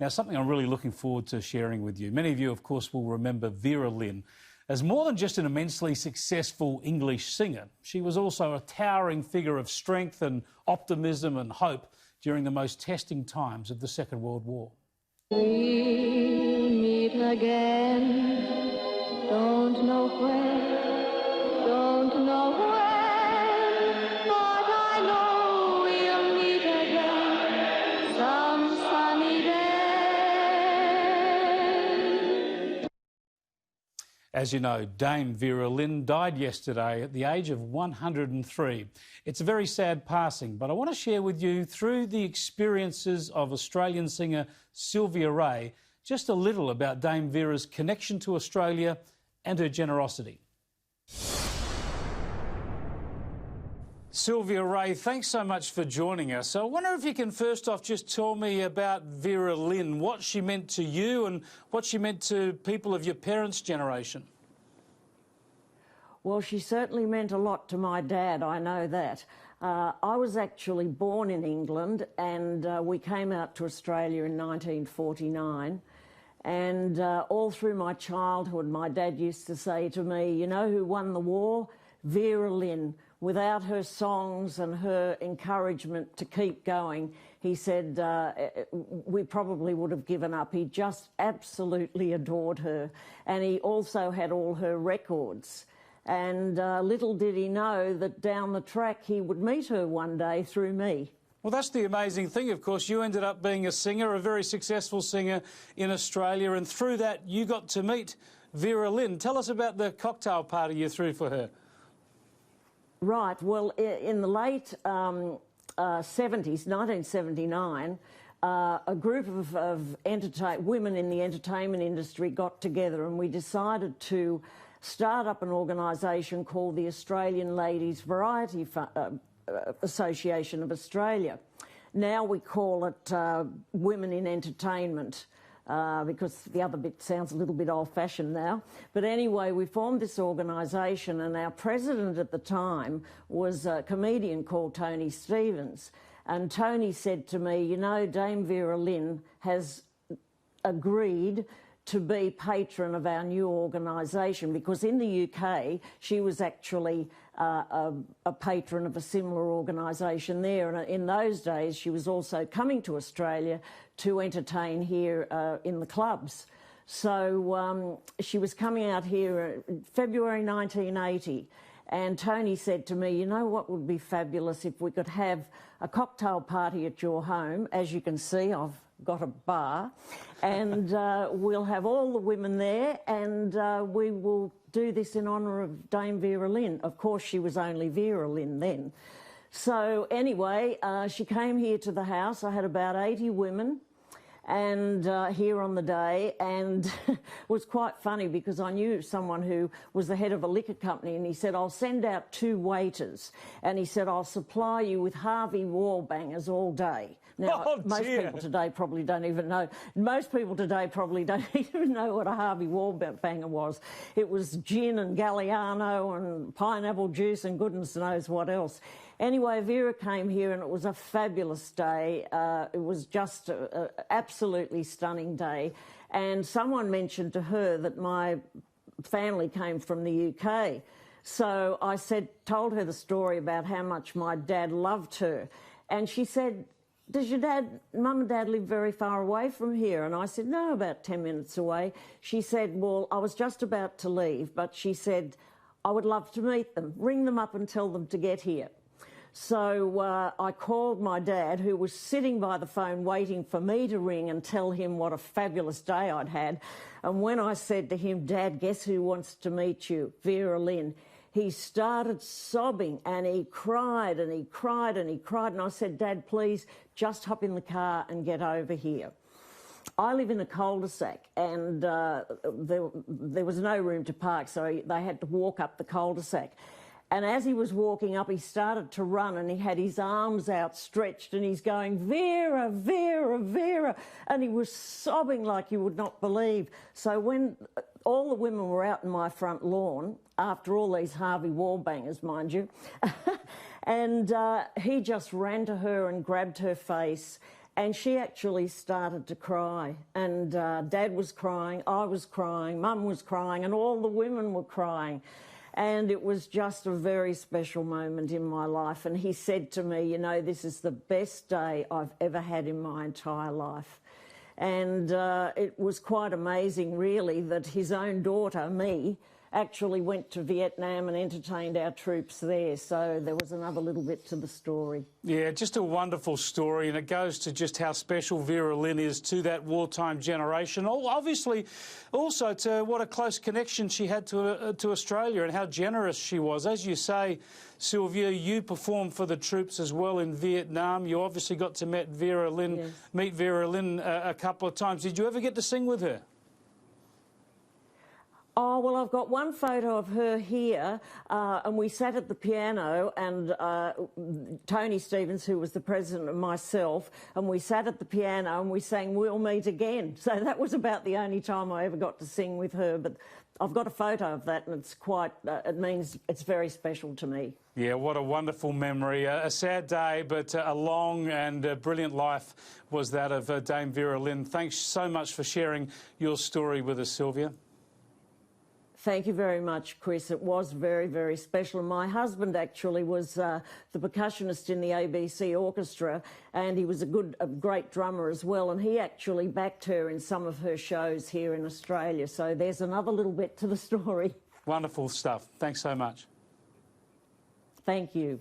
Now, something I'm really looking forward to sharing with you. Many of you, of course, will remember Vera Lynn as more than just an immensely successful English singer. She was also a towering figure of strength and optimism and hope during the most testing times of the Second World War. We'll meet again, don't know where, don't know when, but I know we'll meet again some sunny day. As you know, Dame Vera Lynn died yesterday at the age of 103. It's a very sad passing, but I want to share with you, through the experiences of Australian singer Sylvia Raye, just a little about Dame Vera's connection to Australia and her generosity. Sylvia Raye, thanks so much for joining us. So I wonder if you can first off just tell me about Vera Lynn, what she meant to you and what she meant to people of your parents' generation. Well, she certainly meant a lot to my dad, I know that. I was actually born in England, and we came out to Australia in 1949. And all through my childhood, my dad used to say to me, you know who won the war? Vera Lynn. Without her songs and her encouragement to keep going, he said we probably would have given up. He just absolutely adored her. And he also had all her records. And little did he know that down the track he would meet her one day through me. Well, that's the amazing thing, of course. You ended up being a singer, a very successful singer in Australia, and through that you got to meet Vera Lynn. Tell us about the cocktail party you threw for her. Right. Well, in the late 70s, 1979, a group of women in the entertainment industry got together, and we decided to start up an organisation called the Australian Ladies Variety Association of Australia. Now we call it Women in Entertainment, because the other bit sounds a little bit old-fashioned now. But anyway, we formed this organisation, and our president at the time was a comedian called Tony Stevens. And Tony said to me, you know, Dame Vera Lynn has agreed to be patron of our new organisation, because in the UK she was actually a patron of a similar organisation there, and in those days she was also coming to Australia to entertain here in the clubs. So she was coming out here in February 1980, and Tony said to me, you know what would be fabulous if we could have a cocktail party at your home. As you can see, I've got a bar, and we'll have all the women there, and we will do this in honour of Dame Vera Lynn. Of course, she was only Vera Lynn then. So anyway, she came here to the house. I had about 80 women and here on the day, and it was quite funny because I knew someone who was the head of a liquor company, and he said, I'll send out 2 waiters, and he said, I'll supply you with Harvey Wallbangers all day. Now, most people today probably don't even know. Most people today probably don't even know what a Harvey Wallbanger was. It was gin and Galliano and pineapple juice and goodness knows what else. Anyway, Vera came here, and it was a fabulous day. It was just an absolutely stunning day. And someone mentioned to her that my family came from the UK. So I told her the story about how much my dad loved her. And she said, does your mum and dad live very far away from here? And I said, no, about 10 minutes away. She said, well, I was just about to leave, but she said, I would love to meet them. Ring them up and tell them to get here. So I called my dad, who was sitting by the phone waiting for me to ring and tell him what a fabulous day I'd had. And when I said to him, Dad, guess who wants to meet you? Vera Lynn. He started sobbing, and he cried and he cried and he cried. And I said, Dad, please just hop in the car and get over here. I live in a cul-de-sac, and there was no room to park, so they had to walk up the cul-de-sac. And as he was walking up, he started to run, and he had his arms outstretched, and he's going, Vera, Vera, Vera. And he was sobbing like you would not believe. So when all the women were out in my front lawn, after all these Harvey Wallbangers, mind you, and he just ran to her and grabbed her face, And she actually started to cry, and Dad was crying, I was crying, Mum was crying, and all the women were crying. And it was just a very special moment in my life. And he said to me, you know, this is the best day I've ever had in my entire life. And it was quite amazing, really, that his own daughter, me, actually went to Vietnam and entertained our troops there. So there was another little bit to the story. Yeah, just a wonderful story, and it goes to just how special Vera Lynn is to that wartime generation. Obviously, also to what a close connection she had to Australia and how generous she was. As you say, Sylvia, you performed for the troops as well in Vietnam. You obviously got to meet Vera Lynn, a couple of times. Did you ever get to sing with her? Oh, well, I've got one photo of her here, and we sat at the piano, and Tony Stevens, who was the president, and myself, and we sat at the piano and we sang We'll Meet Again. So that was about the only time I ever got to sing with her, but I've got a photo of that, and it's quite, it means it's very special to me. Yeah, what a wonderful memory. A sad day, but a long and brilliant life was that of Dame Vera Lynn. Thanks so much for sharing your story with us, Sylvia. Thank you very much, Chris. It was very, very special. And my husband actually was the percussionist in the ABC orchestra, and he was a great drummer as well. And he actually backed her in some of her shows here in Australia. So there's another little bit to the story. Wonderful stuff. Thanks so much. Thank you.